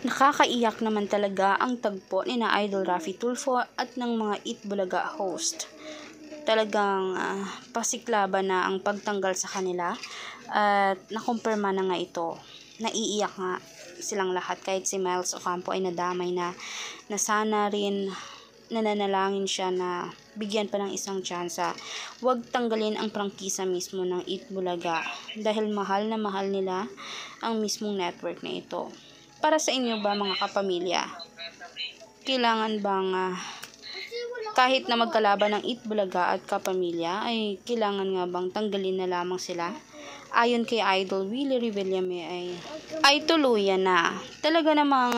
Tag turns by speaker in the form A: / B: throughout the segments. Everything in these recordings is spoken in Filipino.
A: Nakakaiyak naman talaga ang tagpo ni na Idol Raffy Tulfo at ng mga Eat Bulaga host. Talagang pasiklaban na ang pagtanggal sa kanila at nakumpirma na nga ito. Naiiyak nga silang lahat kahit si Miles Ocampo ay nadamay na sana rin nananalangin siya na bigyan pa ng isang tsansa. Huwag tanggalin ang prangkisa mismo ng Eat Bulaga dahil mahal na mahal nila ang mismong network na ito. Para sa inyo ba mga kapamilya, kailangan bang kahit na magkalaban ng Eat Bulaga at kapamilya ay kailangan nga bang tanggalin na lamang sila? Ayon kay Idol Willie Revillame ay tuluyan na. Talaga namang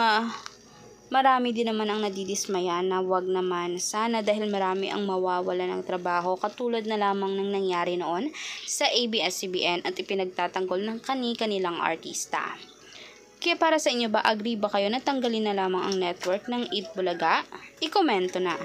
A: marami din naman ang nadidismaya na wag naman sana dahil marami ang mawawala ng trabaho katulad na lamang ng nangyari noon sa ABS-CBN at ipinagtatanggol ng kani-kanilang artista. Kaya para sa inyo ba, agree ba kayo na tanggalin na lamang ang network ng Eat Bulaga? I-komento na.